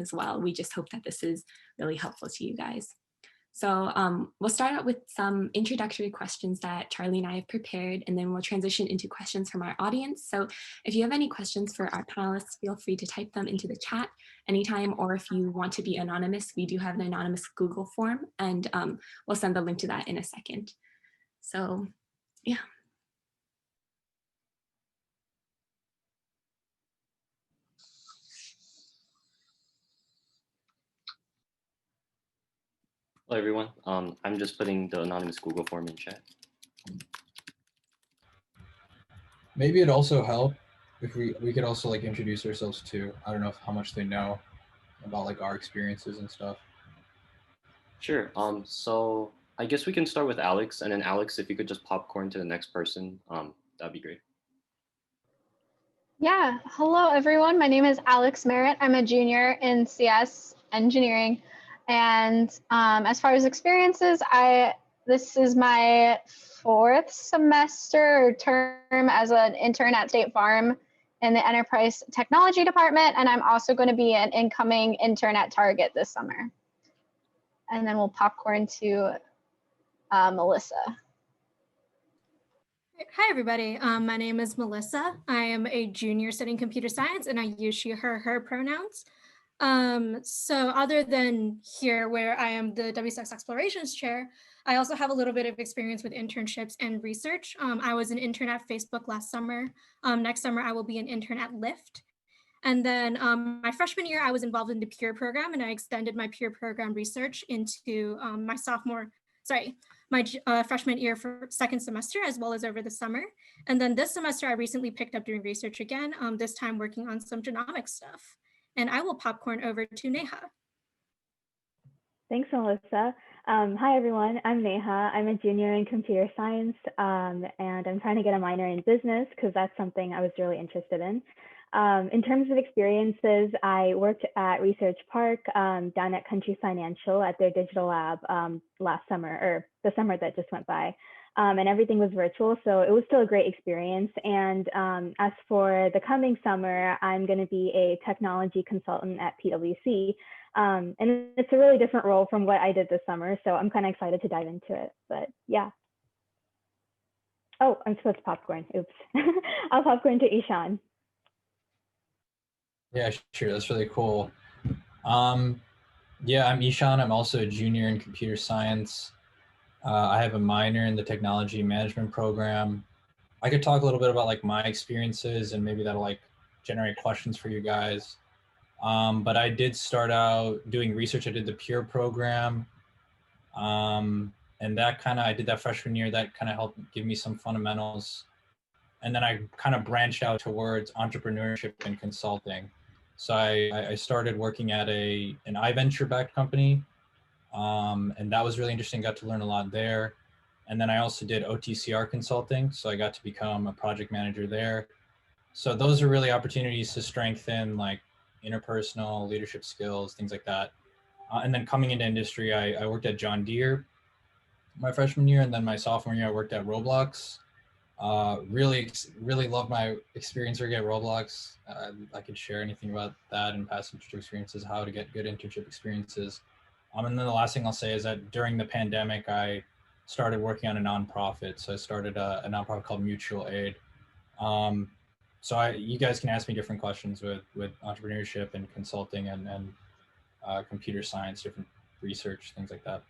as well. We just hope that this is really helpful to you guys. So we'll start out with some introductory questions that Charlie and I have prepared, and then we'll transition into questions from our audience. So if you have any questions for our panelists, feel free to type them into the chat anytime, or if you want to be anonymous, we do have an anonymous Google form, and we'll send the link to that in a second. So yeah. Hello, everyone. I'm just putting the anonymous Google form in chat. Maybe it'd also help if we could also like introduce ourselves too. I don't know how much they know about like our experiences and stuff. Sure. So I guess we can start with Alex, and then Alex, if you could just popcorn to the next person, that'd be great. Yeah. Hello, everyone. My name is Alyx Merritt. I'm a junior in CS engineering. And as far as experiences, this is my 4th semester or term as an intern at State Farm in the Enterprise Technology Department. And I'm also going to be an incoming intern at Target this summer. And then we'll popcorn to Melissa. Hi, everybody. My name is Melissa. I am a junior studying computer science, and I use she, her pronouns. So other than here where I am the WCS Explorations Chair, I also have a little bit of experience with internships and research. I was an intern at Facebook last summer. Next summer, I will be an intern at Lyft. And then my freshman year, I was involved in the peer program, and I extended my peer program research into my freshman year for 2nd semester, as well as over the summer. And then this semester, I recently picked up doing research again, this time working on some genomics stuff. And I will popcorn over to Neha. Thanks, Melissa. Hi, everyone. I'm Neha. I'm a junior in computer science, and I'm trying to get a minor in business because that's something I was really interested in. In terms of experiences, I worked at Research Park down at Country Financial at their digital lab last summer, or the summer that just went by. And everything was virtual, so it was still a great experience. And as for the coming summer, I'm going to be a technology consultant at PwC. And it's a really different role from what I did this summer, so I'm kind of excited to dive into it. But yeah. Oh, I'm supposed to popcorn. Oops. I'll popcorn to Ishaan. Yeah, sure. That's really cool. Yeah, I'm Ishaan. I'm also a junior in computer science. I have a minor in the technology management program. I could talk a little bit about like my experiences, and maybe that'll like generate questions for you guys. But I did start out doing research. I did the peer program. And that I did that freshman year. That kind of helped give me some fundamentals. And then I kind of branched out towards entrepreneurship and consulting. So I started working at an iVenture-backed company. And that was really interesting, got to learn a lot there. And then I also did OTCR consulting. So I got to become a project manager there. So those are really opportunities to strengthen like interpersonal leadership skills, things like that. And then coming into industry, I worked at John Deere my freshman year. And then my sophomore year, I worked at Roblox. Really loved my experience working at Roblox. I could share anything about that and past internship experiences, how to get good internship experiences. And then the last thing I'll say is that during the pandemic, I started working on a nonprofit. So I started a nonprofit called Mutual Aid. So you guys can ask me different questions with entrepreneurship and consulting and computer science, different research, things like that.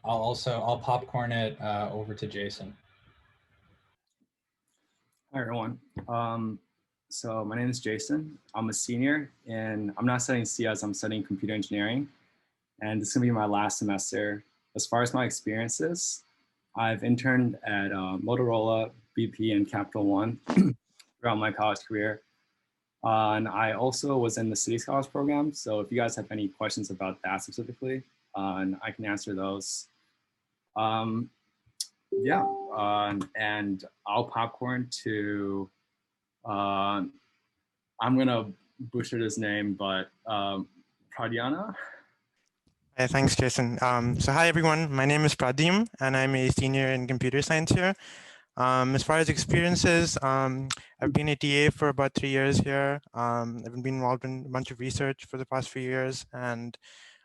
I'll popcorn it over to Jason. Hi, everyone. So my name is Jason. I'm a senior, and I'm not studying CS, I'm studying computer engineering. And this is gonna be my last semester. As far as my experiences, I've interned at Motorola, BP, and Capital One throughout my college career. And I also was in the City Scholars program. So if you guys have any questions about that specifically, and I can answer those. Yeah, and I'll popcorn to, I'm gonna butcher this name, but Pradyumna. Hey, thanks, Jason. So hi, everyone. My name is Pradyum, and I'm a senior in computer science here. As far as experiences, I've been a TA for about 3 years here. I've been involved in a bunch of research for the past few years, and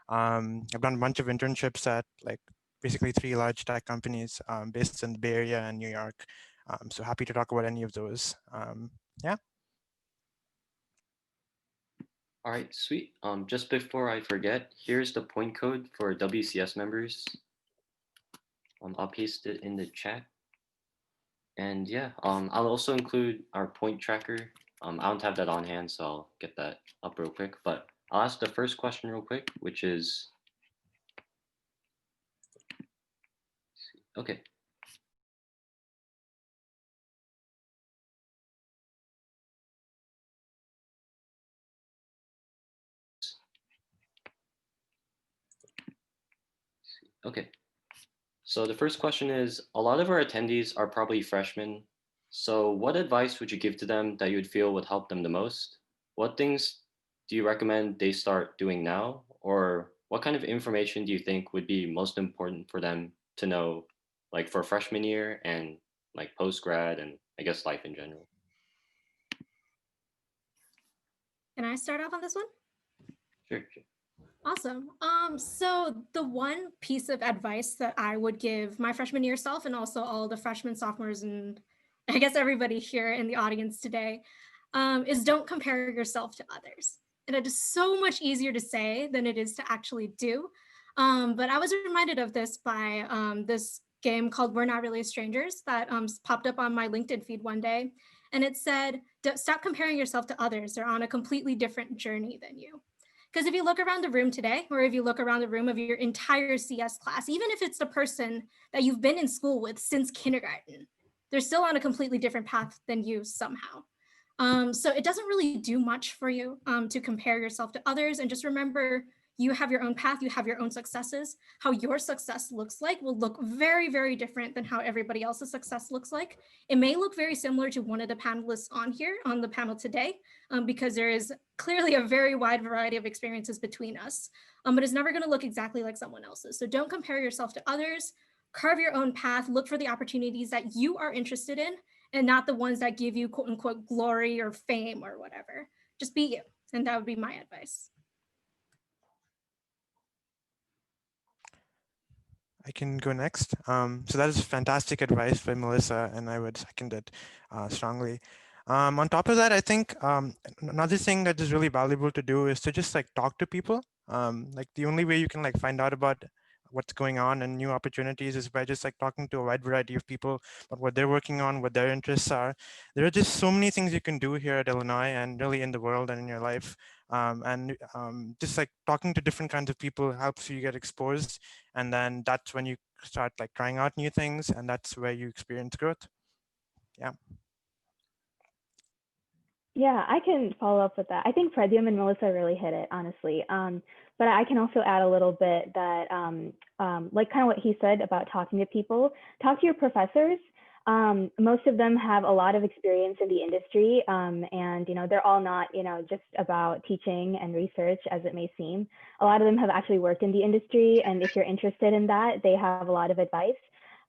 I've done a bunch of internships at like basically 3 large tech companies based in the Bay Area and New York. So happy to talk about any of those. Yeah. All right, sweet. Just before I forget, here's the point code for WCS members. I'll paste it in the chat. And yeah, I'll also include our point tracker. I don't have that on hand, so I'll get that up real quick. But I'll ask the first question real quick, which is, okay. Okay. So the first question is, a lot of our attendees are probably freshmen. So what advice would you give to them that you would feel would help them the most? What things do you recommend they start doing now? Or what kind of information do you think would be most important for them to know, like for freshman year and like post grad and I guess life in general? Can I start off on this one? Sure. Awesome. So the one piece of advice that I would give my freshman year self and also all the freshmen, sophomores, and I guess everybody here in the audience today is don't compare yourself to others. And it is so much easier to say than it is to actually do. But I was reminded of this by this game called We're Not Really Strangers that popped up on my LinkedIn feed one day. And it said, stop comparing yourself to others. They're on a completely different journey than you. Because if you look around the room today, or if you look around the room of your entire CS class, even if it's the person that you've been in school with since kindergarten, they're still on a completely different path than you somehow. So it doesn't really do much for you to compare yourself to others. And just remember, you have your own path, you have your own successes. How your success looks like will look very, very different than how everybody else's success looks like. It may look very similar to one of the panelists on here on the panel today, because there is clearly a very wide variety of experiences between us, but it's never gonna look exactly like someone else's. So don't compare yourself to others, carve your own path, look for the opportunities that you are interested in and not the ones that give you quote unquote glory or fame or whatever. Just be you. And that would be my advice. I can go next. So that is fantastic advice by Melissa, and I would second it strongly. On top of that, I think another thing that is really valuable to do is to just like talk to people. Like the only way you can like find out about what's going on and new opportunities is by just like talking to a wide variety of people about what they're working on, what their interests are. There are just so many things you can do here at Illinois and really in the world and in your life. Just like talking to different kinds of people helps you get exposed, and then that's when you start like trying out new things, and that's where you experience growth. Yeah. Yeah, I can follow up with that. I think Pradyumna and Melissa really hit it, honestly. But I can also add a little bit that, like kind of what he said about talking to people, talk to your professors. Most of them have a lot of experience in the industry, and they're all not just about teaching and research as it may seem. A lot of them have actually worked in the industry, and if you're interested in that, they have a lot of advice.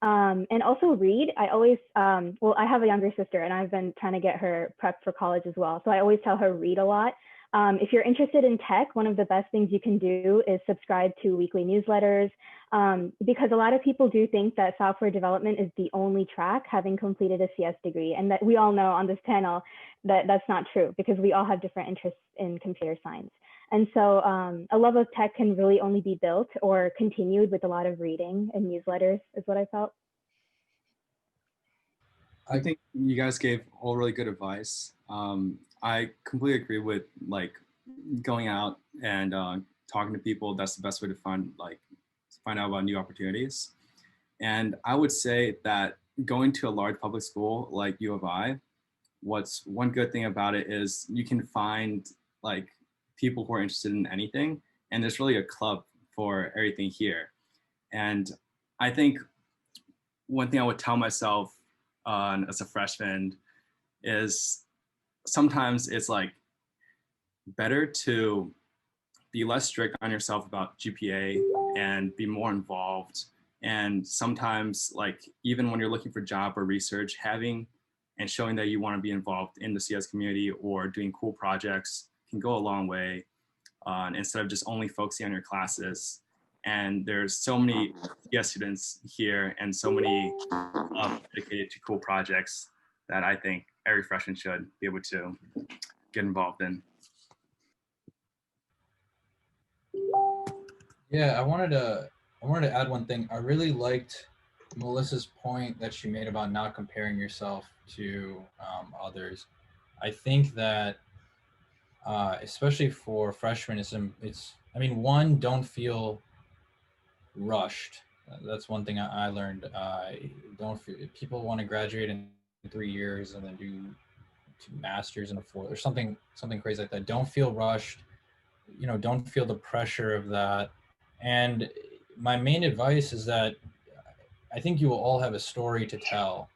And also read. I always, well, I have a younger sister and I've been trying to get her prepped for college as well. So I always tell her read a lot. If you're interested in tech, one of the best things you can do is subscribe to weekly newsletters, because a lot of people do think that software development is the only track, having completed a CS degree. And that we all know on this panel that that's not true, because we all have different interests in computer science. And so a love of tech can really only be built or continued with a lot of reading and newsletters, is what I felt. I think you guys gave all really good advice. I completely agree with like going out and talking to people. That's the best way to find out about new opportunities. And I would say that going to a large public school like U of I, what's one good thing about it is you can find like people who are interested in anything, and there's really a club for everything here. And I think one thing I would tell myself as a freshman is sometimes it's like better to be less strict on yourself about GPA and be more involved And sometimes, like, even when you're looking for job or research, having and showing that you want to be involved in the CS community or doing cool projects can go a long way, instead of just only focusing on your classes. And there's so many CS students here and so many dedicated to cool projects that I think every freshman should be able to get involved in. Yeah, I wanted to add one thing. I really liked Melissa's point that she made about not comparing yourself to others. I think that especially for freshmen, it's I mean, one, don't feel rushed. That's one thing I learned. Don't feel, people want to graduate in 3 years and then do 2 masters in a 4 or something crazy like that. Don't feel rushed. You know, don't feel the pressure of that. And my main advice is that I think you will all have a story to tell,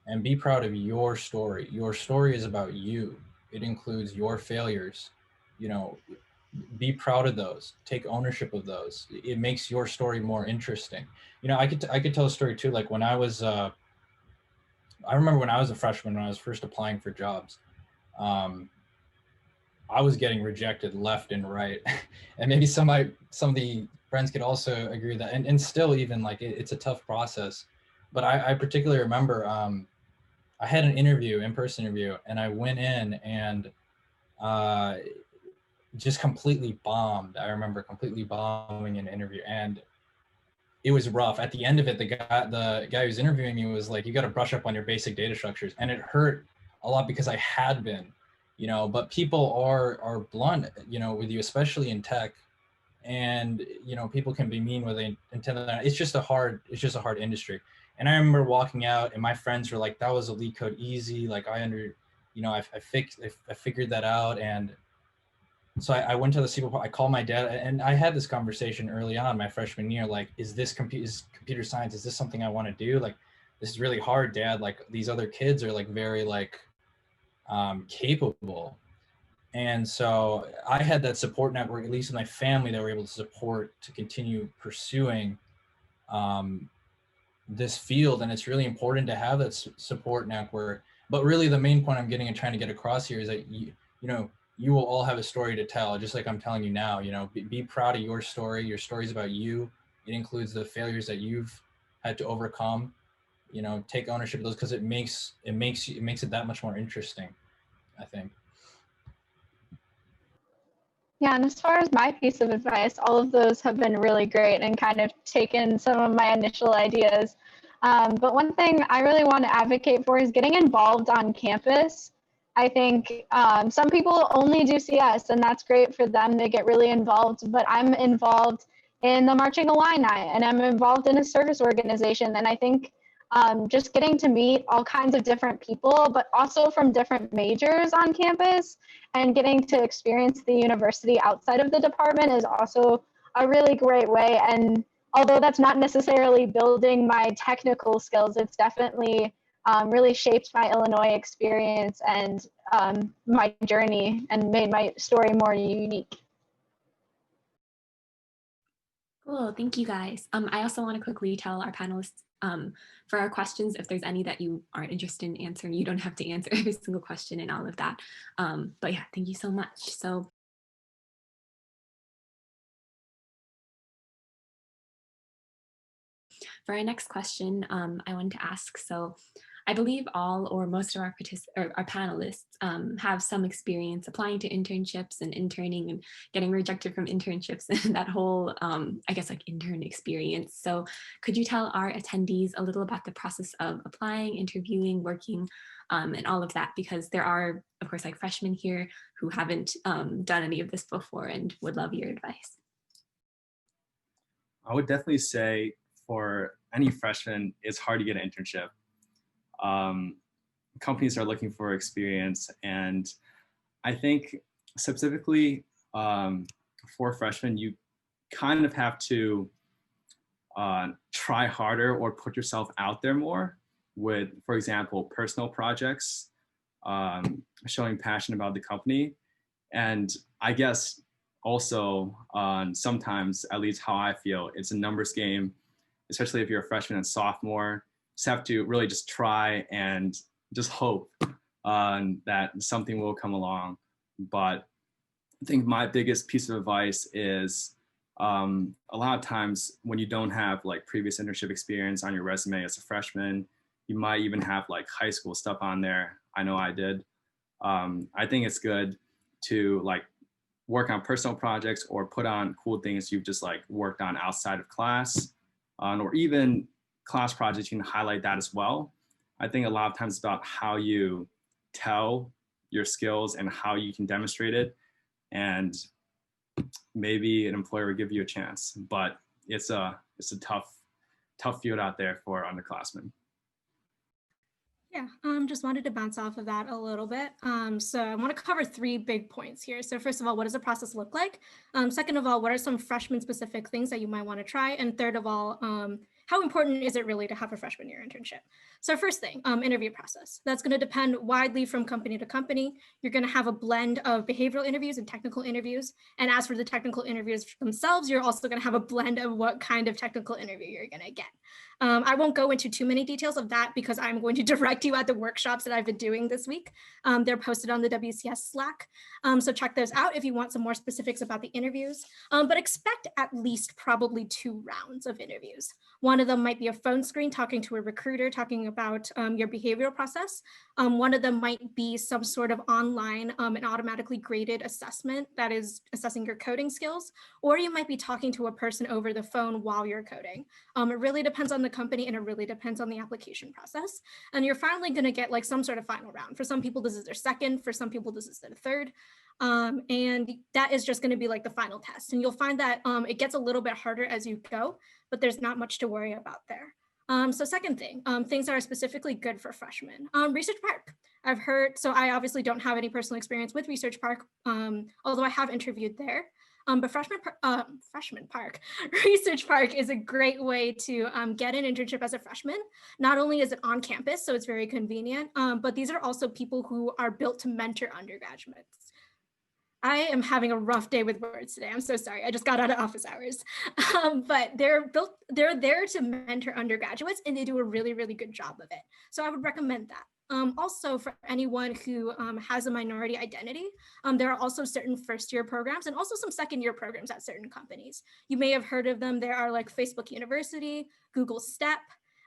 and be proud of your story. Your story is about you. It includes your failures. You know, be proud of those. Take ownership of those. It makes your story more interesting. You know, I could tell a story too. Like when I was, I remember when I was a freshman, when I was first applying for jobs, I was getting rejected left and right, and maybe some of the friends could also agree with that. And still, even like it's a tough process. But I particularly remember I had an interview, in-person interview, and I went in and just completely bombed. I remember completely bombing an interview, and it was rough. At the end of it, the guy who was interviewing me was like, "You got to brush up on your basic data structures," and it hurt a lot because I had been, you know. But people are blunt, you know, with you, especially in tech, and you know, people can be mean where they intend that. It's just a hard industry. And I remember walking out, and my friends were like, "That was a lead code easy. Like I figured that out." And so I went to the SQL. I called my dad, and I had this conversation early on my freshman year. Like, is computer science? Is this something I want to do? Like, this is really hard, Dad. Like, these other kids are like very like capable. And so I had that support network, at least in my family, that were able to support to continue pursuing this field. And it's really important to have that support network. But really, the main point I'm getting and trying to get across here is that you know, you will all have a story to tell, just like I'm telling you now. You know, be proud of your story. Your story is about you. It includes the failures that you've had to overcome. You know, take ownership of those, because it makes it that much more interesting, I think. Yeah, and as far as my piece of advice, all of those have been really great and kind of taken some of my initial ideas. But one thing I really want to advocate for is getting involved on campus. I think some people only do CS, and that's great for them. They get really involved, but I'm involved in the Marching Illini, and I'm involved in a service organization. And I think just getting to meet all kinds of different people, but also from different majors on campus, and getting to experience the university outside of the department is also a really great way. And although that's not necessarily building my technical skills, it's definitely really shaped my Illinois experience and my journey, and made my story more unique. Cool, thank you guys. I also want to quickly tell our panelists for our questions, if there's any that you aren't interested in answering, you don't have to answer every single question and all of that. But yeah, thank you so much. So for our next question, I wanted to ask, so I believe all or most of our panelists have some experience applying to internships and interning and getting rejected from internships and that whole, I guess, like intern experience. So could you tell our attendees a little about the process of applying, interviewing, working, and all of that? Because there are, of course, like freshmen here who haven't done any of this before and would love your advice. I would definitely say for any freshman, it's hard to get an internship. Companies are looking for experience, and I think specifically for freshmen, you kind of have to try harder or put yourself out there more with, for example, personal projects, showing passion about the company. And I guess also sometimes, at least how I feel, it's a numbers game. especially if you're a freshman and sophomore. Just have to really just try and just hope that something will come along. But I think my biggest piece of advice is a lot of times when you don't have like previous internship experience on your resume as a freshman, you might even have like high school stuff on there. I know I did. I think it's good to like work on personal projects or put on cool things you've just like worked on outside of class, or even class projects, you can highlight that as well. I think a lot of times it's about how you tell your skills and how you can demonstrate it. And maybe an employer will give you a chance, but it's a tough field out there for underclassmen. Yeah, just wanted to bounce off of that a little bit. So I want to cover 3 big points here. So first of all, what does the process look like? Second of all, what are some freshman specific things that you might want to try? And third of all, how important is it really to have a freshman year internship? So first thing, interview process. That's going to depend widely from company to company. You're going to have a blend of behavioral interviews and technical interviews. And as for the technical interviews themselves, you're also going to have a blend of what kind of technical interview you're going to get. I won't go into too many details of that because I'm going to direct you at the workshops that I've been doing this week. They're posted on the WCS Slack. So check those out if you want some more specifics about the interviews, but expect at least probably 2 rounds of interviews. One of them might be a phone screen talking to a recruiter, talking about your behavioral process. One of them might be some sort of online and automatically graded assessment that is assessing your coding skills, or you might be talking to a person over the phone while you're coding. It really depends on the company and it really depends on the application process. And you're finally going to get like some sort of final round. For some people, this is their second. For some people, this is their third. And that is just going to be like the final test. And you'll find that it gets a little bit harder as you go, but there's not much to worry about there. So second thing, things that are specifically good for freshmen. Research Park. I've heard, so I obviously don't have any personal experience with Research Park, although I have interviewed there. But Freshman Park, Research Park is a great way to get an internship as a freshman. Not only is it on campus, so it's very convenient, but these are also people who are built to mentor undergraduates. I am having a rough day with words today. I'm so sorry. I just got out of office hours. But they're there to mentor undergraduates and they do a really, really good job of it. So I would recommend that. Also, for anyone who has a minority identity, there are also certain first-year programs and also some second-year programs at certain companies. You may have heard of them. There are like Facebook University, Google Step.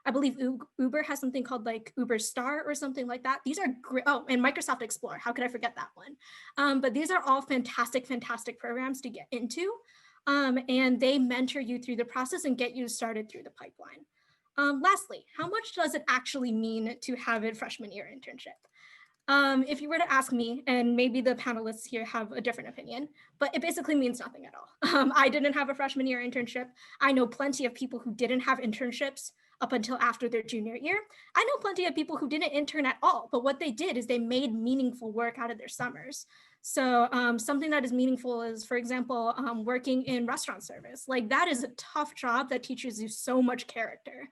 I believe Uber has something called like Uber Star or something like that. These are great. Oh, and Microsoft Explorer. How could I forget that one? But these are all fantastic, fantastic programs to get into. And they mentor you through the process and get you started through the pipeline. Lastly, how much does it actually mean to have a freshman year internship? If you were to ask me, and maybe the panelists here have a different opinion, but it basically means nothing at all. I didn't have a freshman year internship. I know plenty of people who didn't have internships up until after their junior year. I know plenty of people who didn't intern at all, but what they did is they made meaningful work out of their summers. So something that is meaningful is, for example, working in restaurant service. Like that is a tough job that teaches you so much character.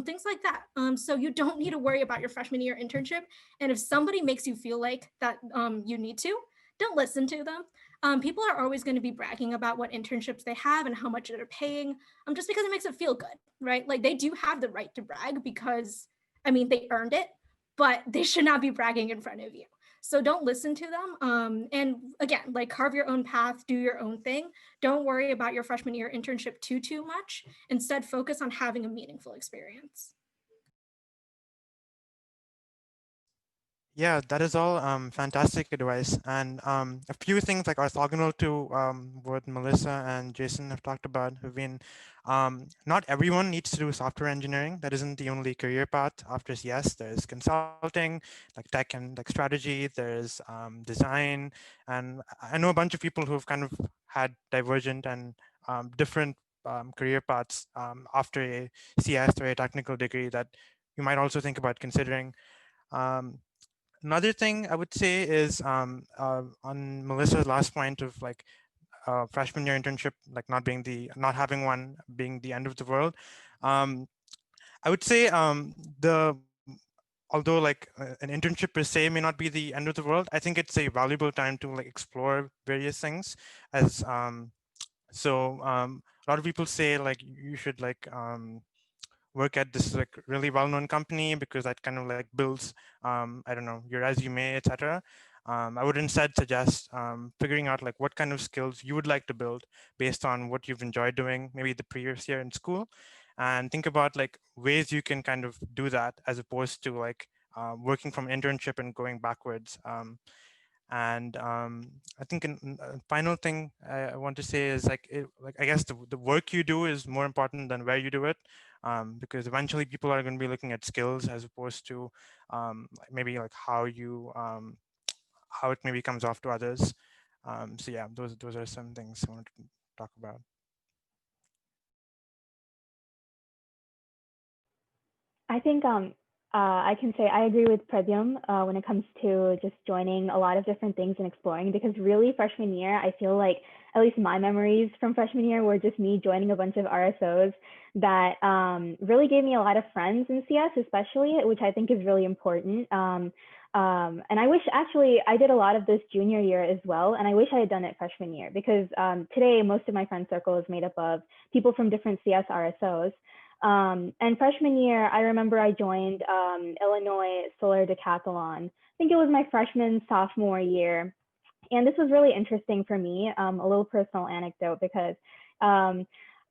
Things like that. So you don't need to worry about your freshman year internship. And if somebody makes you feel like that you need to, don't listen to them. People are always going to be bragging about what internships they have and how much they're paying, just because it makes it feel good, right? Like they do have the right to brag because, I mean, they earned it, but they should not be bragging in front of you. So don't listen to them. And again, like carve your own path, do your own thing. Don't worry about your freshman year internship too much. Instead, focus on having a meaningful experience. Yeah, that is all fantastic advice. And a few things like orthogonal to what Melissa and Jason have talked about have been, not everyone needs to do software engineering. That isn't the only career path after CS. There's consulting, like tech and like strategy, there's design. And I know a bunch of people who've kind of had divergent and different career paths after a CS or a technical degree that you might also think about considering. Another thing I would say is on Melissa's last point of like freshman year internship, like not having one being the end of the world. I would say although like an internship per se may not be the end of the world, I think it's a valuable time to like explore various things. As a lot of people say like you should like work at this like really well-known company because that kind of like builds, I don't know, your resume, etc. I would instead suggest figuring out like what kind of skills you would like to build based on what you've enjoyed doing, maybe the previous year in school, and think about like ways you can kind of do that as opposed to like working from internship and going backwards. And I think a final thing I want to say is like, I guess the work you do is more important than where you do it, because eventually people are going to be looking at skills as opposed to maybe like how it maybe comes off to others. So yeah, those are some things I wanted to talk about. I think I can say I agree with Pradyum when it comes to just joining a lot of different things and exploring, because really freshman year, I feel like at least my memories from freshman year were just me joining a bunch of RSOs that really gave me a lot of friends in CS, especially, which I think is really important. And I wish actually I did a lot of this junior year as well. And I wish I had done it freshman year, because today most of my friend circle is made up of people from different CS RSOs. And freshman year, I remember I joined Illinois Solar Decathlon. I think it was my freshman, sophomore year. And this was really interesting for me, a little personal anecdote, because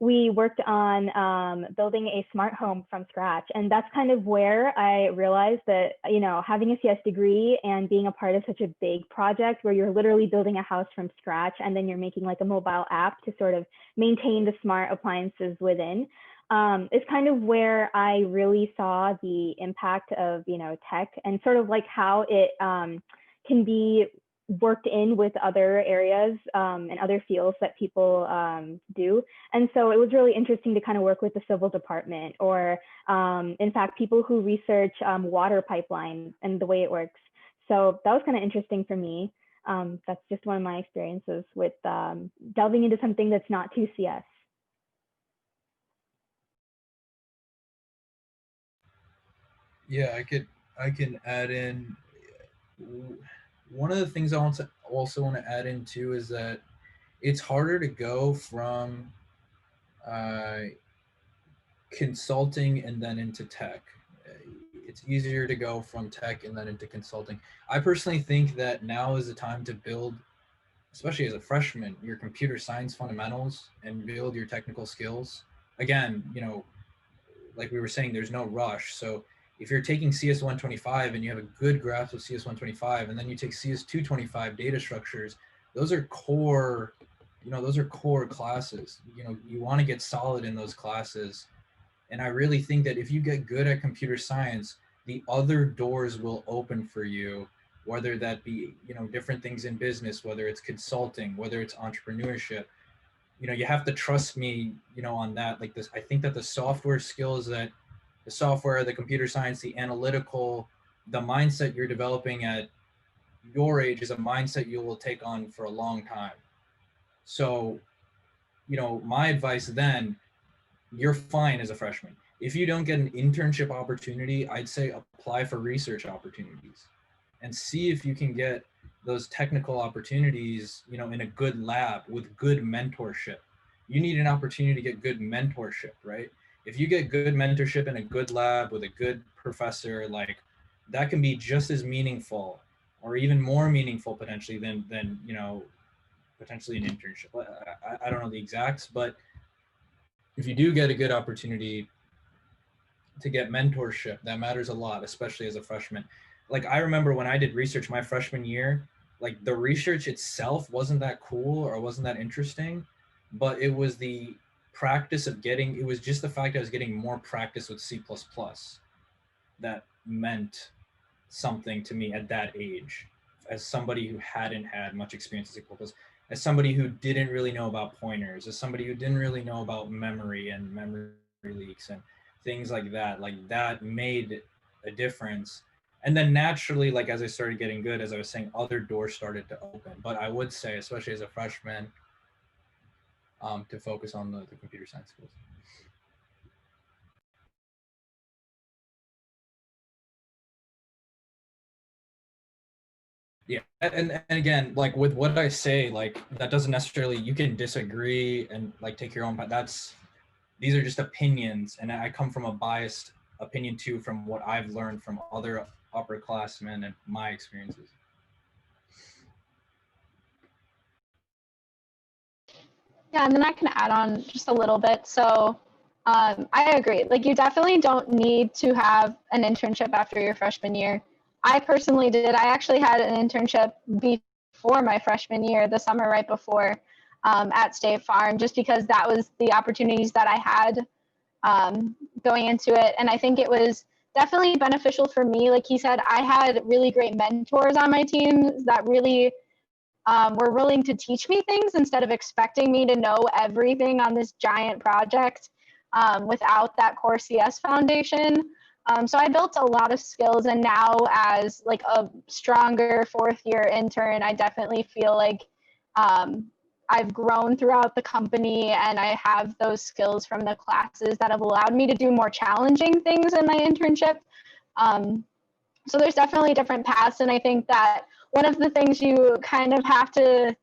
we worked on building a smart home from scratch. And that's kind of where I realized that, you know, having a CS degree and being a part of such a big project where you're literally building a house from scratch, and then you're making like a mobile app to sort of maintain the smart appliances within, is kind of where I really saw the impact of, you know, tech and sort of like how it can be worked in with other areas and other fields that people do. And so it was really interesting to kind of work with the civil department, or in fact, people who research water pipeline and the way it works. So that was kind of interesting for me. That's just one of my experiences with delving into something that's not too CS. Yeah, I can add in one of the things I also want to add in too is that it's harder to go from consulting and then into tech. It's easier to go from tech and then into consulting. I personally think that now is the time to build, especially as a freshman, your computer science fundamentals and build your technical skills. Again, you know, like we were saying, there's no rush. So if you're taking CS 125 and you have a good grasp of CS 125, and then you take CS 225 data structures, those are core, you know, those are core classes. You know, you want to get solid in those classes. And I really think that if you get good at computer science, the other doors will open for you, whether that be, you know, different things in business, whether it's consulting, whether it's entrepreneurship. You know, you have to trust me, you know, on that. Like this, I think that the software skills that the software, the computer science, the analytical, the mindset you're developing at your age is a mindset you will take on for a long time. So, you know, my advice then, you're fine as a freshman. If you don't get an internship opportunity, I'd say apply for research opportunities and see if you can get those technical opportunities, you know, in a good lab with good mentorship. You need an opportunity to get good mentorship, right? If you get good mentorship in a good lab with a good professor, like that can be just as meaningful or even more meaningful potentially than you know, potentially an internship. I don't know the exacts, but if you do get a good opportunity to get mentorship, that matters a lot, especially as a freshman. Like I remember when I did research my freshman year, like the research itself wasn't that cool or wasn't that interesting, but it was the practice of getting, it was just the fact I was getting more practice with C++ that meant something to me at that age, as somebody who hadn't had much experience with C++, as somebody who didn't really know about pointers, as somebody who didn't really know about memory and memory leaks and things like that made a difference. And then naturally, like as I started getting good, as I was saying, other doors started to open. But I would say, especially as a freshman, to focus on the computer science skills. Yeah, and again, like with what I say, like that doesn't necessarily, you can disagree and like take your own path. these are just opinions, and I come from a biased opinion too from what I've learned from other upperclassmen and my experiences. Yeah, and then I can add on just a little bit. So I agree. Like, you definitely don't need to have an internship after your freshman year. I personally did. I actually had an internship before my freshman year, the summer right before, at State Farm, just because that was the opportunities that I had going into it. And I think it was definitely beneficial for me. Like he said, I had really great mentors on my team that really were willing to teach me things instead of expecting me to know everything on this giant project without that core CS foundation. So I built a lot of skills, and now as like a stronger fourth year intern, I definitely feel like I've grown throughout the company, and I have those skills from the classes that have allowed me to do more challenging things in my internship. So there's definitely different paths, and I think that one of the things you kind of have to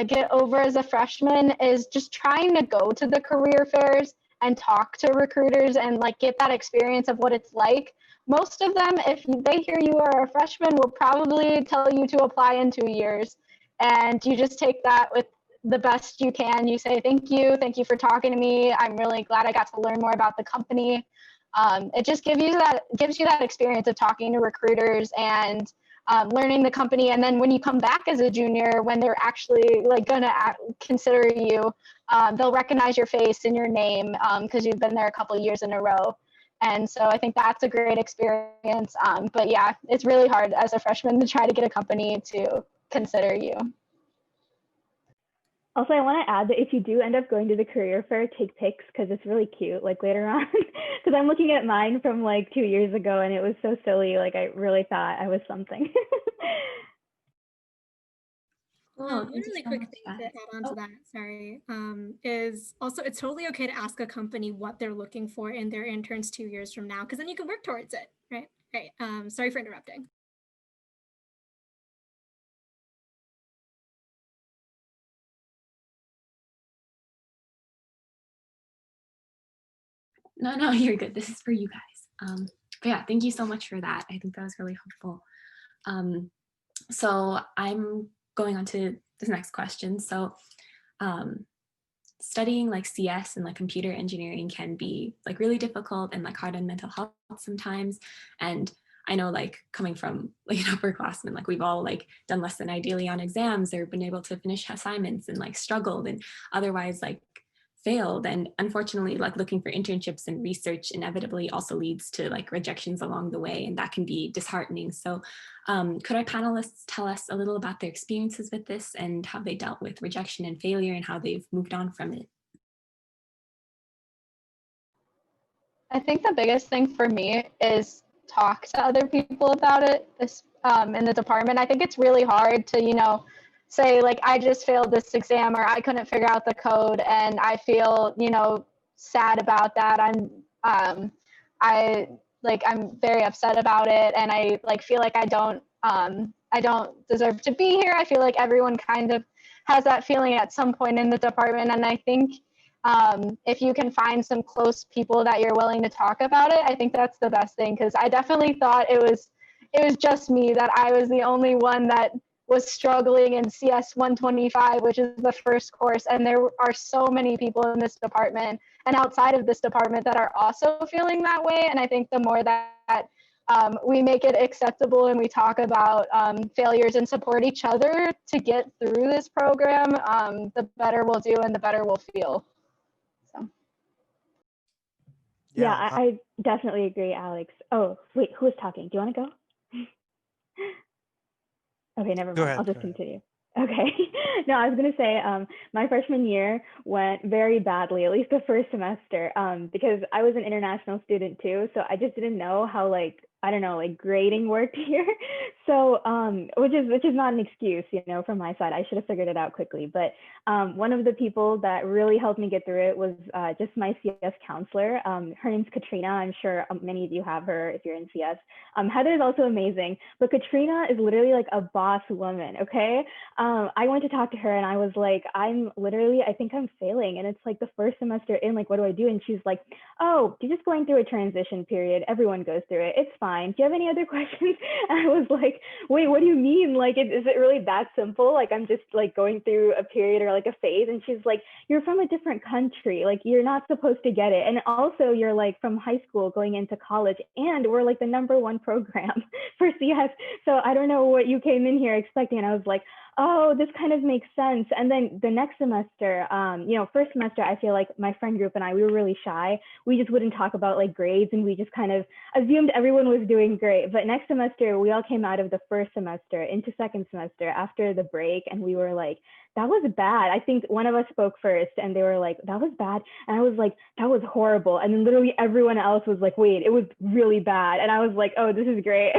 get over as a freshman is just trying to go to the career fairs and talk to recruiters and like get that experience of what it's like. Most of them, if they hear you are a freshman, will probably tell you to apply in 2 years. And you just take that with the best you can. You say, thank you for talking to me. I'm really glad I got to learn more about the company. It just gives you that experience of talking to recruiters and learning the company. And then when you come back as a junior, when they're actually like gonna consider you, they'll recognize your face and your name because you've been there a couple of years in a row. And so I think that's a great experience. But yeah, it's really hard as a freshman to try to get a company to consider you. Also, I want to add that if you do end up going to the career fair, take pics because it's really cute, like later on. Because I'm looking at mine from like 2 years ago and it was so silly. Like I really thought I was something. One really quick thing to add on to that, sorry, is also it's totally okay to ask a company what they're looking for in their interns 2 years from now, because then you can work towards it, right? Right. Sorry for interrupting. No, you're good. This is for you guys. But yeah, thank you so much for that. I think that was really helpful. So I'm going on to this next question. So studying like CS and like computer engineering can be like really difficult and like hard on mental health sometimes. And I know like coming from like an upperclassman, like we've all like done less than ideally on exams or been able to finish assignments and like struggled and otherwise like failed. And unfortunately, like looking for internships and research inevitably also leads to like rejections along the way, and that can be disheartening. So could our panelists tell us a little about their experiences with this and how they dealt with rejection and failure and how they've moved on from it? I think the biggest thing for me is talk to other people about it in the department. I think it's really hard to, say like, I just failed this exam or I couldn't figure out the code and I feel, sad about that. I'm very upset about it, and I like feel like I don't deserve to be here. I feel like everyone kind of has that feeling at some point in the department, and I think if you can find some close people that you're willing to talk about it, I think that's the best thing, because I definitely thought it was just me, that I was the only one that was struggling in CS 125, which is the first course, and there are so many people in this department and outside of this department that are also feeling that way. And I think the more that we make it acceptable and we talk about failures and support each other to get through this program, the better we'll do and the better we'll feel. So. Yeah, I definitely agree, Alex. Oh, wait, who was talking? Do you want to go? Okay, never mind. I'll just continue. Okay. No, I was going to say my freshman year went very badly, at least the first semester, because I was an international student too. So I just didn't know how like I don't know, like grading worked here. So, which is not an excuse, you know, from my side. I should have figured it out quickly. But one of the people that really helped me get through it was just my CS counselor. Her name's Katrina. I'm sure many of you have her if you're in CS. Heather is also amazing, but Katrina is literally like a boss woman. Okay. I went to talk to her and I was like, I think I'm failing. And it's like the first semester in, like, what do I do? And she's like, oh, you're just going through a transition period. Everyone goes through it. It's fine. Do you have any other questions? And I was like, wait, what do you mean? Like, is it really that simple? Like, I'm just like going through a period or like a phase. And she's like, you're from a different country. Like, you're not supposed to get it. And also you're like from high school going into college, and we're like the #1 program for CS. So I don't know what you came in here expecting. And I was like, oh, this kind of makes sense. And then the next semester, you know, first semester, I feel like my friend group and I, we were really shy. We just wouldn't talk about like grades, and we just kind of assumed everyone was doing great. But next semester, we all came out of the first semester into second semester after the break, and we were like, that was bad. I think one of us spoke first and they were like, that was bad. And I was like, that was horrible. And then literally everyone else was like, wait, it was really bad. And I was like, oh, this is great.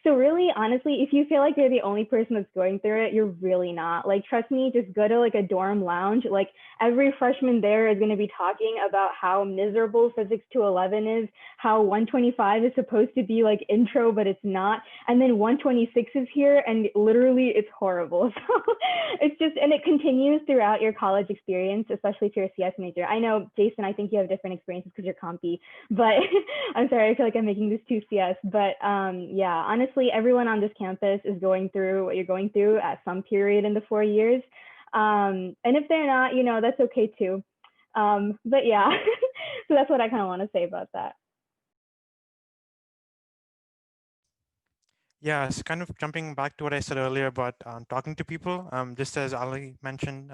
So really, honestly, if you feel like you're the only person that's going through it, you're really not. Like, trust me, just go to like a dorm lounge. Like, every freshman there is going to be talking about how miserable Physics 211 is, how 125 is supposed to be like intro, but it's not. And then 126 is here, and literally it's horrible. So it's just, and it continues throughout your college experience, especially if you're a CS major. I know, Jason, I think you have different experiences because you're compy, but I'm sorry, I feel like I'm making this too CS. But yeah, honestly, everyone on this campus is going through what you're going through at some period in the 4 years. And if they're not, you know, that's okay too. But yeah, so that's what I kind of want to say about that. Yeah, so kind of jumping back to what I said earlier about talking to people, just as Ali mentioned,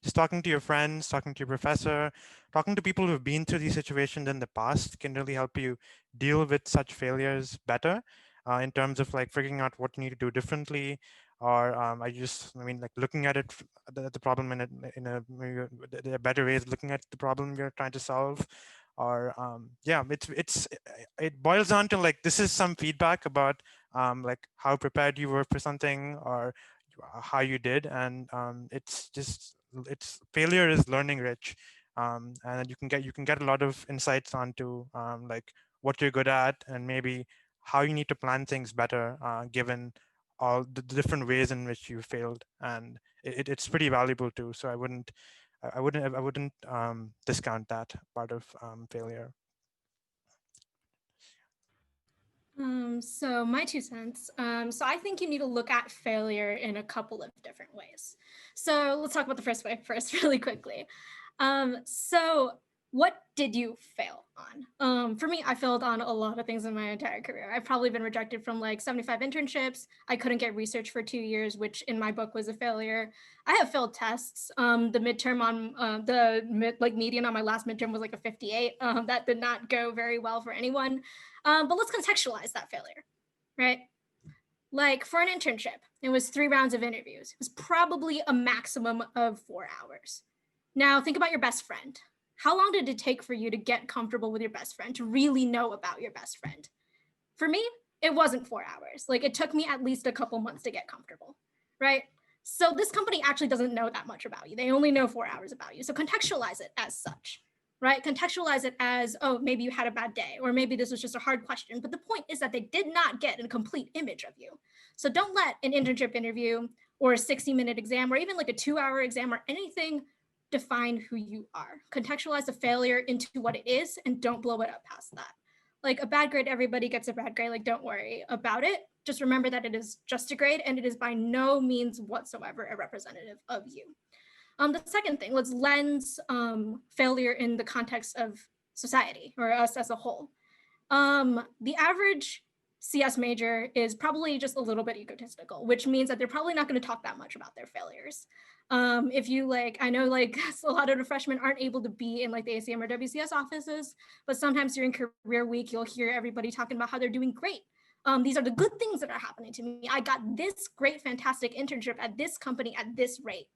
just talking to your friends, talking to your professor, talking to people who've been through these situations in the past can really help you deal with such failures better in terms of like figuring out what you need to do differently, or like looking at it, the problem in a maybe there are better ways of looking at the problem you're trying to solve. Or yeah, it boils down to like, this is some feedback about like how prepared you were for something or how you did. And failure is learning rich. And you can get a lot of insights onto like what you're good at and maybe how you need to plan things better given all the different ways in which you failed. And it's pretty valuable too. So I wouldn't discount that part of failure. So my 2 cents. So I think you need to look at failure in a couple of different ways. So let's talk about the first way first really quickly. So what did you fail on? For me, I failed on a lot of things in my entire career. I've probably been rejected from like 75 internships. I couldn't get research for 2 years, which in my book was a failure. I have failed tests. The midterm on median on my last midterm was like a 58. That did not go very well for anyone. But let's contextualize that failure, right? Like for an internship, it was 3 rounds of interviews. It was probably a maximum of 4 hours. Now think about your best friend. How long did it take for you to get comfortable with your best friend, to really know about your best friend? For me, it wasn't 4 hours. Like it took me at least a couple months to get comfortable, right? So this company actually doesn't know that much about you. They only know 4 hours about you. So contextualize it as such, right? Contextualize it as, oh, maybe you had a bad day, or maybe this was just a hard question. But the point is that they did not get a complete image of you. So don't let an internship interview or a 60-minute exam or even like a 2-hour exam or anything define who you are. Contextualize the failure into what it is and don't blow it up past that. Like a bad grade, everybody gets a bad grade. Like, don't worry about it. Just remember that it is just a grade and it is by no means whatsoever a representative of you. The second thing, let's lens failure in the context of society or us as a whole. The average CS major is probably just a little bit egotistical, which means that they're probably not going to talk that much about their failures. If you like, I know like a lot of the freshmen aren't able to be in like the ACM or WCS offices, but sometimes during career week, you'll hear everybody talking about how they're doing great. These are the good things that are happening to me. I got this great, fantastic internship at this company at this rate.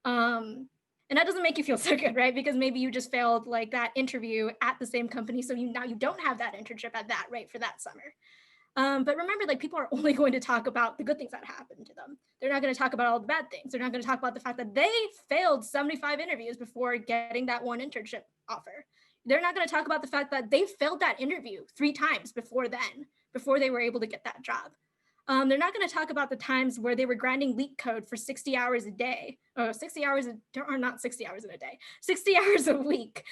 And that doesn't make you feel so good, right? Because maybe you just failed like that interview at the same company. So now you don't have that internship at that rate for that summer. But remember, like, people are only going to talk about the good things that happened to them. They're not going to talk about all the bad things. They're not going to talk about the fact that they failed 75 interviews before getting that one internship offer. They're not going to talk about the fact that they failed that interview 3 times before they were able to get that job. They're not going to talk about the times where they were grinding leak code for 60 hours a day, or 60 hours, or not 60 hours in a day, 60 hours a week.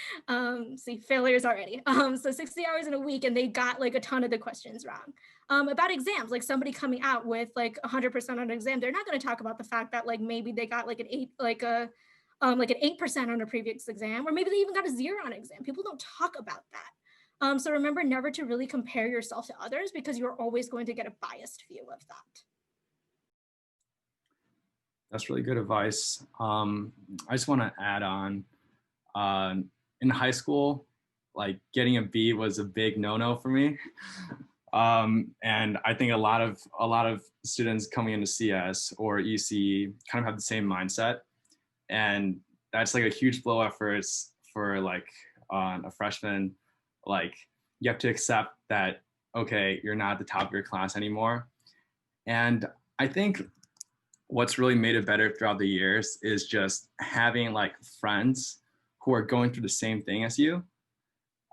See, failures already. So 60 hours in a week, and they got like a ton of the questions wrong. About exams, like somebody coming out with like 100% on an exam, they're not going to talk about the fact that like maybe they got like an 8% on a previous exam, or maybe they even got a 0 on an exam. People don't talk about that. So remember never to really compare yourself to others, because you're always going to get a biased view of that. That's really good advice. I just want to add on, in high school, like getting a B was a big no-no for me. And I think a lot of students coming into CS or ECE kind of have the same mindset. And that's like a huge blow up for like a freshman. Like, you have to accept that, okay, you're not at the top of your class anymore. And I think what's really made it better throughout the years is just having like friends who are going through the same thing as you,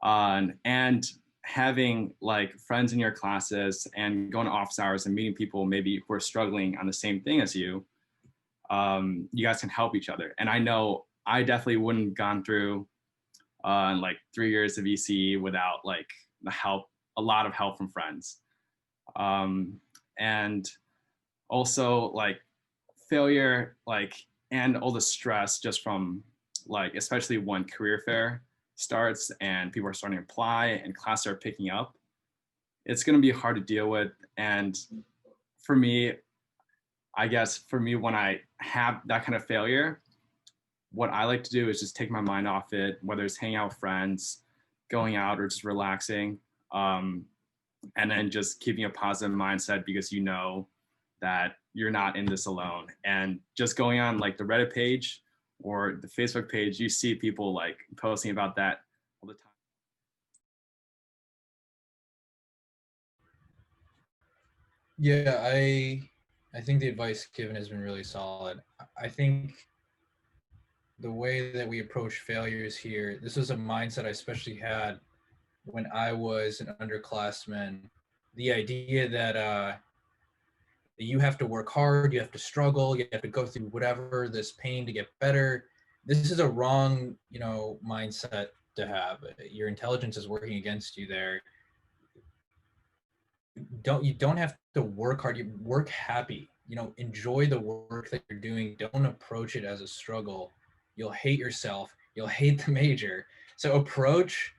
and having like friends in your classes and going to office hours and meeting people maybe who are struggling on the same thing as you. You guys can help each other. And I know I definitely wouldn't have gone through like 3 years of ECE without like a lot of help from friends. And also like failure, like, and all the stress just from like, especially when career fair starts and people are starting to apply and classes are picking up, it's going to be hard to deal with. And for me, when I have that kind of failure, what I like to do is just take my mind off it, whether it's hanging out with friends, going out, or just relaxing. And then just keeping a positive mindset, because you know that you're not in this alone. And just going on like the Reddit page or the Facebook page, you see people like posting about that all the time. Yeah, I think the advice given has been really solid. I think the way that we approach failures here, this was a mindset I especially had when I was an underclassman. The idea that you have to work hard, you have to struggle, you have to go through whatever this pain to get better. This is a wrong, mindset to have. Your intelligence is working against you there. You don't have to work hard. You work happy. Enjoy the work that you're doing. Don't approach it as a struggle. You'll hate yourself. You'll hate the major. So approach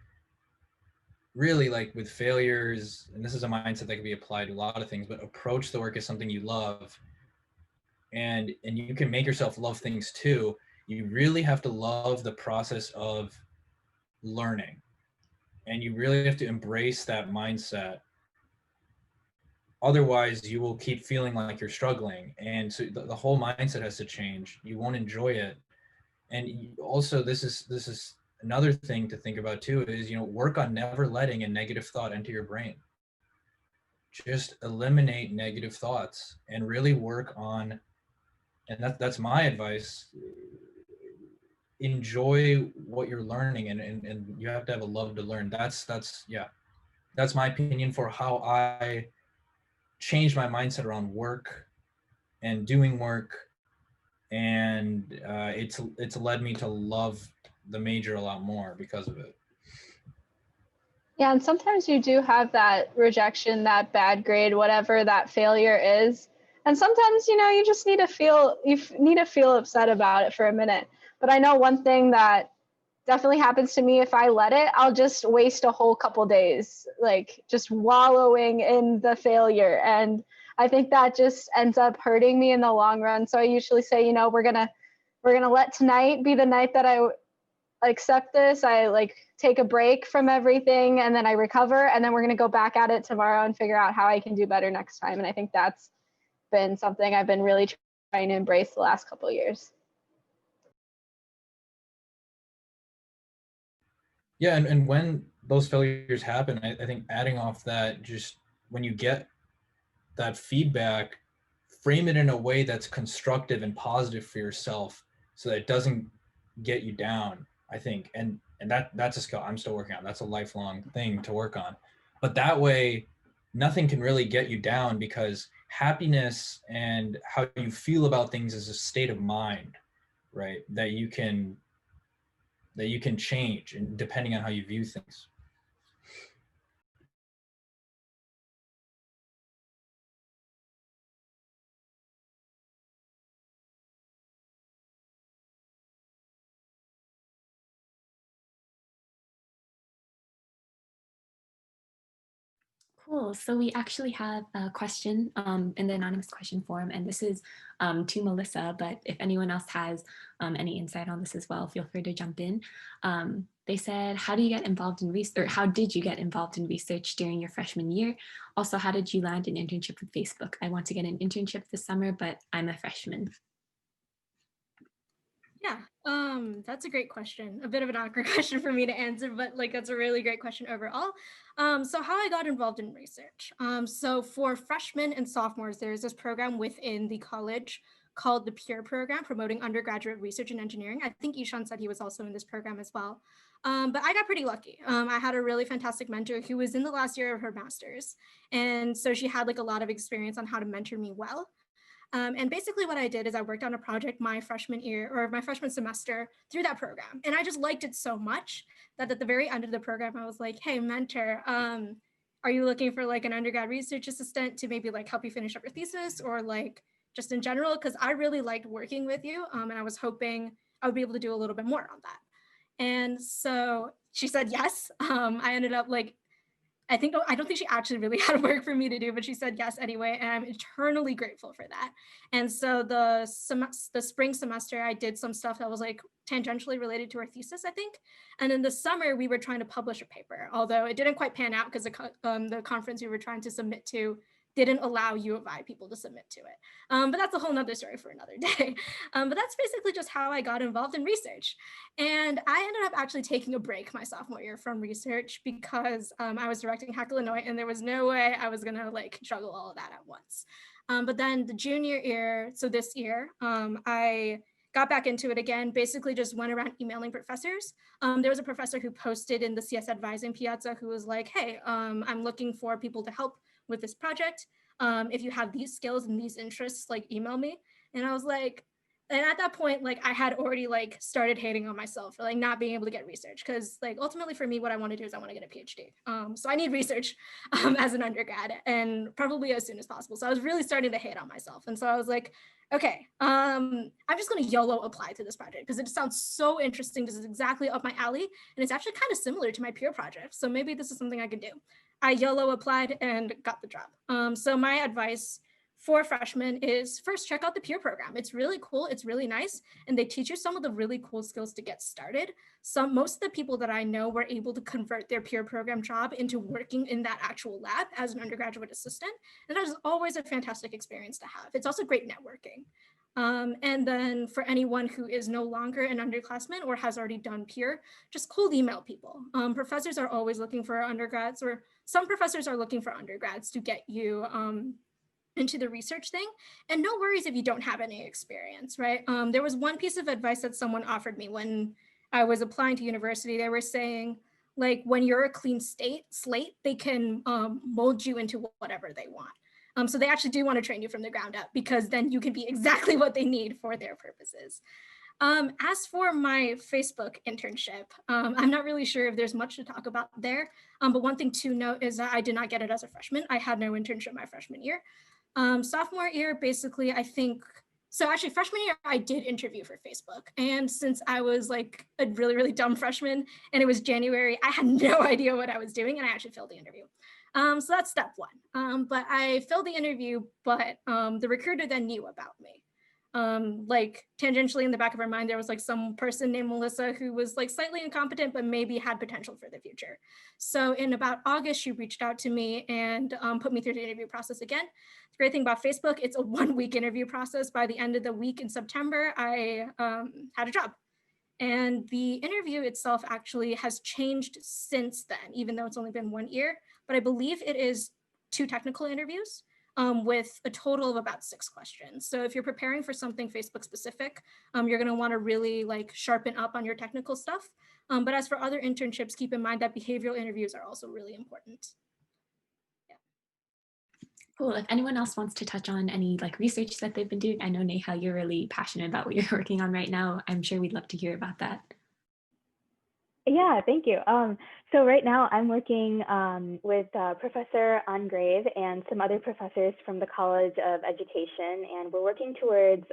really like with failures, and this is a mindset that can be applied to a lot of things, but approach the work as something you love, and you can make yourself love things too. You really have to love the process of learning, and you really have to embrace that mindset. Otherwise you will keep feeling like you're struggling, and so the whole mindset has to change. You won't enjoy it. And also this is another thing to think about too, is work on never letting a negative thought enter your brain. Just eliminate negative thoughts and really work on, and that's my advice, enjoy what you're learning, and you have to have a love to learn. That's my opinion for how I changed my mindset around work and doing work, and it's led me to love the major a lot more because of it. Yeah, and sometimes you do have that rejection, that bad grade, whatever that failure is. And sometimes, you just need to feel upset about it for a minute. But I know one thing that definitely happens to me, if I let it, I'll just waste a whole couple days, like just wallowing in the failure. And I think that just ends up hurting me in the long run. So I usually say, we're gonna let tonight be the night that I accept this. I like take a break from everything, and then I recover, and then we're going to go back at it tomorrow and figure out how I can do better next time. And I think that's been something I've been really trying to embrace the last couple of years. Yeah, and when those failures happen, I think adding off that, just when you get that feedback, frame it in a way that's constructive and positive for yourself so that it doesn't get you down, I think. And that's a skill I'm still working on. That's a lifelong thing to work on. But that way, nothing can really get you down, because happiness and how you feel about things is a state of mind, right? That you can change, and depending on how you view things. Cool. So we actually have a question in the anonymous question form, and this is to Melissa, but if anyone else has any insight on this as well, feel free to jump in. They said, how do you get involved in research, or how did you get involved in research during your freshman year? Also, how did you land an internship with Facebook? I want to get an internship this summer, but I'm a freshman. Yeah, that's a great question. A bit of an awkward question for me to answer, but like that's a really great question overall. So how I got involved in research. So for freshmen and sophomores, there's this program within the college called the Peer Program, promoting undergraduate research in engineering. I think Ishaan said he was also in this program as well. But I got pretty lucky. I had a really fantastic mentor who was in the last year of her master's. And so she had like a lot of experience on how to mentor me well. And basically what I did is I worked on a project my freshman year, or my freshman semester, through that program. And I just liked it so much that at the very end of the program, I was like, hey, mentor, are you looking for like an undergrad research assistant to maybe like help you finish up your thesis, or like just in general? Because I really liked working with you, and I was hoping I would be able to do a little bit more on that. And so she said yes. I ended up like, I don't think she actually really had work for me to do, but she said yes anyway, and I'm eternally grateful for that. And so the spring semester, I did some stuff that was like tangentially related to our thesis, I think. And in the summer, we were trying to publish a paper, although it didn't quite pan out because the conference we were trying to submit to didn't allow U of I people to submit to it. But that's a whole nother story for another day. But that's basically just how I got involved in research. And I ended up actually taking a break my sophomore year from research because I was directing Hack Illinois, and there was no way I was gonna like juggle all of that at once. But then the junior year, so this year, I got back into it again, basically just went around emailing professors. There was a professor who posted in the CS Advising Piazza who was like, hey, I'm looking for people to help with this project. If you have these skills and these interests, like email me. And I was like, and at that point, like I had already like started hating on myself for like not being able to get research, because like ultimately for me, what I want to do is I want to get a PhD. So I need research as an undergrad, and probably as soon as possible. So I was really starting to hate on myself. And so I was like, okay, I'm just going to YOLO apply to this project because it sounds so interesting. This is exactly up my alley. And it's actually kind of similar to my peer project. So maybe this is something I could do. I YOLO applied and got the job. So my advice for freshmen is first check out the peer program. It's really cool. It's really nice. And they teach you some of the really cool skills to get started. Most of the people that I know were able to convert their peer program job into working in that actual lab as an undergraduate assistant. And that is always a fantastic experience to have. It's also great networking. And then for anyone who is no longer an underclassman or has already done peer, just cold email people. Professors are always looking for undergrads, or some professors are looking for undergrads to get you into the research thing. And no worries if you don't have any experience, right? There was one piece of advice that someone offered me when I was applying to university. They were saying, like, when you're a clean slate, they can mold you into whatever they want. So they actually do want to train you from the ground up, because then you can be exactly what they need for their purposes. As for my Facebook internship, I'm not really sure if there's much to talk about there. But one thing to note is that I did not get it as a freshman. I had no internship my freshman year. Sophomore year, basically, I think, so actually freshman year, I did interview for Facebook. And since I was like a really, really dumb freshman and it was January, I had no idea what I was doing, and I actually failed the interview. So that's step one. But I failed the interview, but the recruiter then knew about me. Like tangentially in the back of her mind, there was like some person named Melissa who was like slightly incompetent, but maybe had potential for the future. So in about August, she reached out to me and put me through the interview process again. The great thing about Facebook, it's a 1-week interview process. By the end of the week in September, I had a job. And the interview itself actually has changed since then, even though it's only been 1 year. But I believe it is 2 technical interviews with a total of about 6 questions. So if you're preparing for something Facebook specific, you're going to want to really like sharpen up on your technical stuff. But as for other internships, keep in mind that behavioral interviews are also really important. Cool. If anyone else wants to touch on any like research that they've been doing, I know Neha, you're really passionate about what you're working on right now. I'm sure we'd love to hear about that. Yeah, thank you. So right now I'm working with Professor Angrave and some other professors from the College of Education, and we're working towards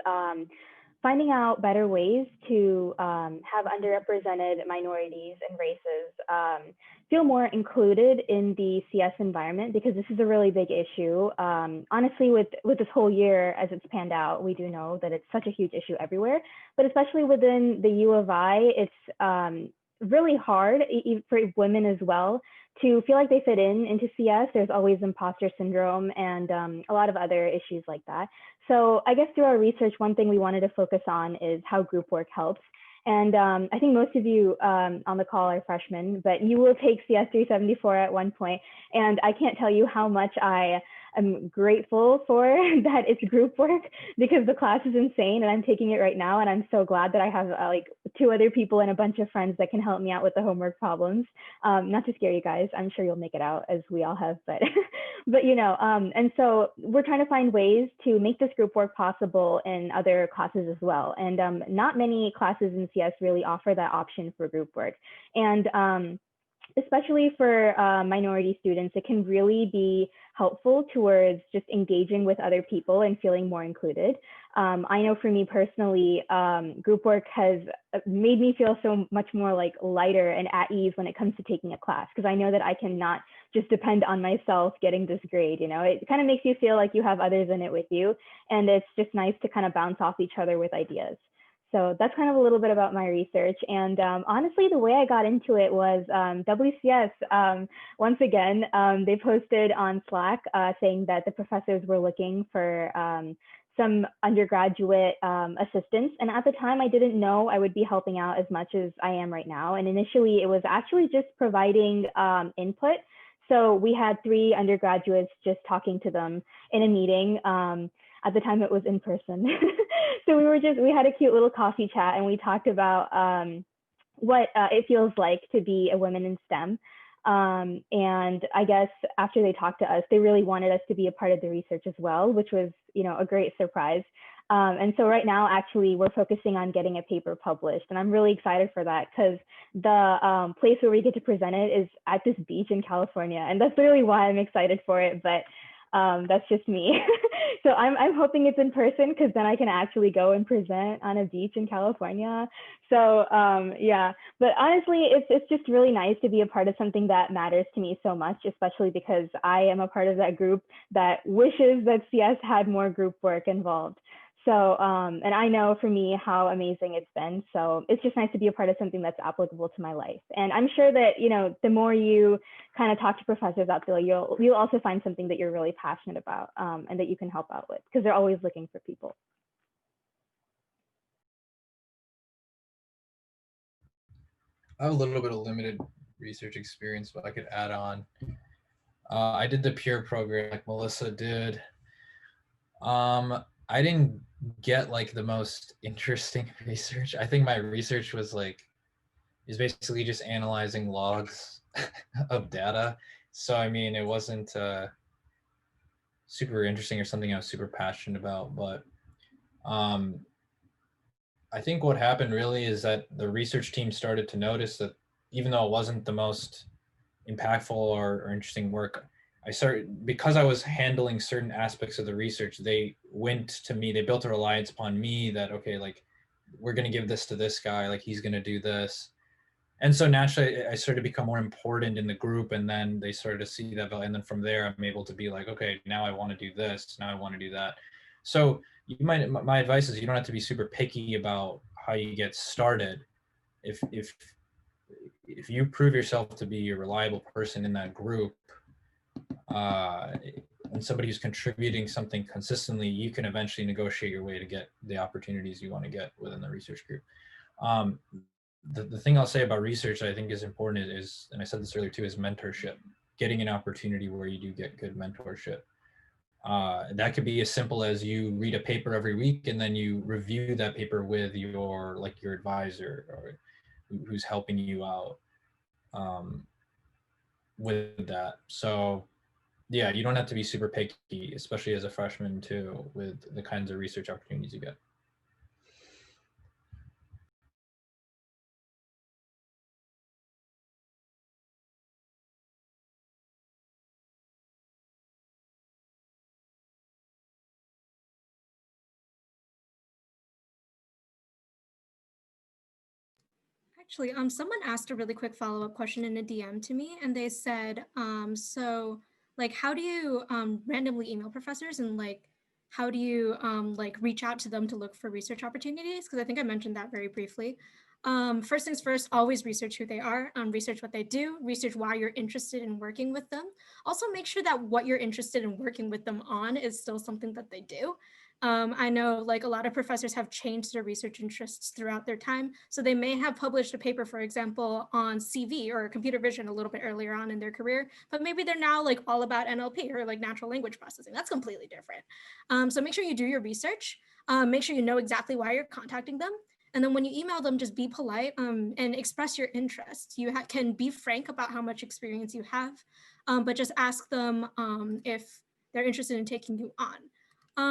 finding out better ways to have underrepresented minorities and races feel more included in the CS environment, because this is a really big issue. Honestly, with this whole year as it's panned out, we do know that it's such a huge issue everywhere, but especially within the U of I, it's really hard for women as well to feel like they fit into CS. There's always imposter syndrome and a lot of other issues like that. So I guess through our research, one thing we wanted to focus on is how group work helps. And I think most of you on the call are freshmen, but you will take CS 374 at one point. And I can't tell you how much I'm grateful for that it's group work, because the class is insane and I'm taking it right now. And I'm so glad that I have like 2 other people and a bunch of friends that can help me out with the homework problems. Not to scare you guys, I'm sure you'll make it out, as we all have, but but you know, and so we're trying to find ways to make this group work possible in other classes as well. And not many classes in CS really offer that option for group work. And especially for minority students, it can really be helpful towards just engaging with other people and feeling more included. I know for me personally, group work has made me feel so much more like lighter and at ease when it comes to taking a class, because I know that I cannot just depend on myself getting this grade. You know, it kind of makes you feel like you have others in it with you, and it's just nice to kind of bounce off each other with ideas. So that's kind of a little bit about my research. And honestly, the way I got into it was WCS. Once again, they posted on Slack saying that the professors were looking for some undergraduate assistance. And at the time, I didn't know I would be helping out as much as I am right now. And initially, it was actually just providing input. So we had 3 undergraduates just talking to them in a meeting. At the time, it was in person. So we had a cute little coffee chat, and we talked about what it feels like to be a woman in STEM. And I guess after they talked to us, they really wanted us to be a part of the research as well, which was, you know, a great surprise. And so right now, actually, we're focusing on getting a paper published, and I'm really excited for that, because the place where we get to present it is at this beach in California, and that's really why I'm excited for it. But that's just me. So I'm hoping it's in person, because then I can actually go and present on a beach in California. So yeah, but honestly, it's just really nice to be a part of something that matters to me so much, especially because I am a part of that group that wishes that CS had more group work involved. So, and I know for me how amazing it's been. So it's just nice to be a part of something that's applicable to my life. And I'm sure that, you know, the more you kind of talk to professors out there, you'll also find something that you're really passionate about and that you can help out with, because they're always looking for people. I have a little bit of limited research experience, but I could add on. I did the peer program like Melissa did. I didn't get like the most interesting research. I think my research is basically just analyzing logs of data. So I mean, it wasn't super interesting or something I was super passionate about, but I think what happened really is that the research team started to notice that even though it wasn't the most impactful or interesting work, because I was handling certain aspects of the research, they went to me, they built a reliance upon me that, okay, like, we're going to give this to this guy, like he's going to do this. And so naturally I started to become more important in the group, and then they started to see that value. And then from there, I'm able to be like, okay, now I want to do this. Now I want to do that. So my advice is you don't have to be super picky about how you get started. If you prove yourself to be a reliable person in that group, and somebody who's contributing something consistently, you can eventually negotiate your way to get the opportunities you want to get within the research group. The thing I'll say about research I think is important is, and I said this earlier too, is mentorship. getting an opportunity where you do get good mentorship. That could be as simple as you read a paper every week and then you review that paper with your advisor or who's helping you out with that. So yeah, you don't have to be super picky, especially as a freshman too, with the kinds of research opportunities you get. Actually, someone asked a really quick follow-up question in a DM to me, and they said, so like, how do you randomly email professors, and like, how do you like reach out to them to look for research opportunities? Because I think I mentioned that very briefly. First things first, always research who they are, research what they do, research why you're interested in working with them. Also make sure that what you're interested in working with them on is still something that they do. I know like a lot of professors have changed their research interests throughout their time. So they may have published a paper, for example, on CV or computer vision a little bit earlier on in their career, but maybe they're now like all about NLP or like natural language processing. That's completely different. So make sure you do your research, make sure you know exactly why you're contacting them. And then when you email them, just be polite and express your interest. You can be frank about how much experience you have, but just ask them if they're interested in taking you on.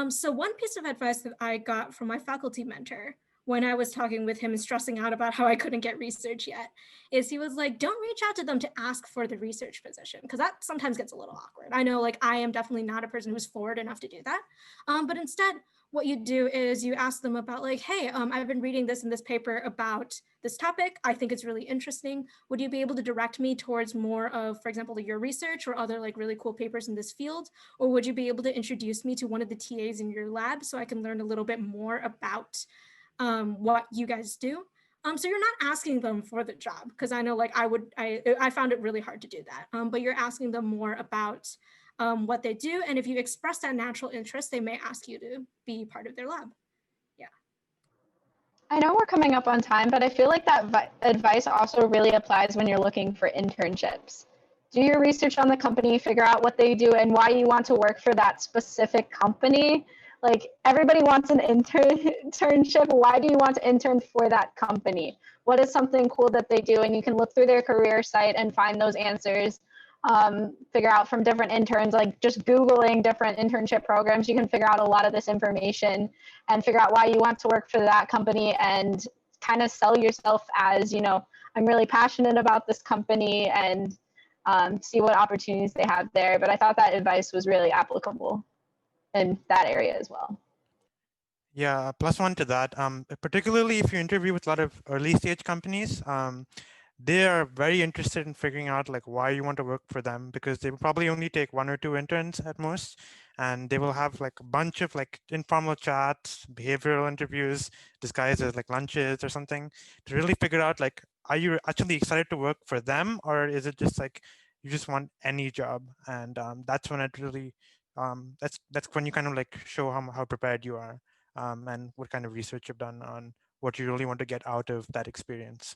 So one piece of advice that I got from my faculty mentor when I was talking with him and stressing out about how I couldn't get research yet is he was like, don't reach out to them to ask for the research position, because that sometimes gets a little awkward. I know like I am definitely not a person who's forward enough to do that. But instead, what you do is you ask them about like, hey, I've been reading this in this paper about this topic. I think it's really interesting. Would you be able to direct me towards more of, for example, your research or other like really cool papers in this field? Or would you be able to introduce me to one of the TAs in your lab so I can learn a little bit more about what you guys do? So you're not asking them for the job, because I know like I found it really hard to do that, but you're asking them more about what they do. And if you express that natural interest, they may ask you to be part of their lab. Yeah. I know we're coming up on time, but I feel like that advice also really applies when you're looking for internships. Do your research on the company, figure out what they do and why you want to work for that specific company. Like everybody wants an internship. Why do you want to intern for that company? What is something cool that they do? And you can look through their career site and find those answers. Figure out from different interns, like just Googling different internship programs, you can figure out a lot of this information and figure out why you want to work for that company and kind of sell yourself as, you know, I'm really passionate about this company, and see what opportunities they have there. But I thought that advice was really applicable in that area as well. Yeah, plus one to that, particularly if you interview with a lot of early stage companies, they are very interested in figuring out like why you want to work for them, because they will probably only take 1 or 2 interns at most, and they will have like a bunch of like informal chats, behavioral interviews disguised as like lunches or something, to really figure out like, are you actually excited to work for them, or is it just like you just want any job? And that's when it really that's when you kind of like show how prepared you are, and what kind of research you've done on what you really want to get out of that experience.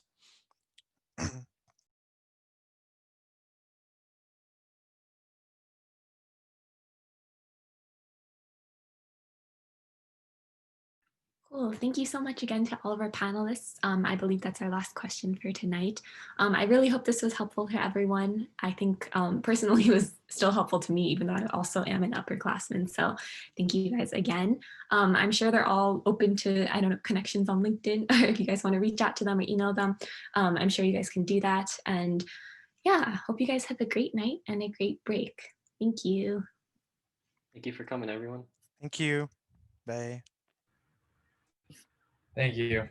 Cool. Thank you so much again to all of our panelists. I believe that's our last question for tonight. I really hope this was helpful to everyone. I think personally it was still helpful to me, even though I also am an upperclassman. So thank you guys again. I'm sure they're all open to, I don't know, connections on LinkedIn, or if you guys want to reach out to them or email them, I'm sure you guys can do that. And yeah, hope you guys have a great night and a great break. Thank you. Thank you for coming, everyone. Thank you. Bye. Thank you.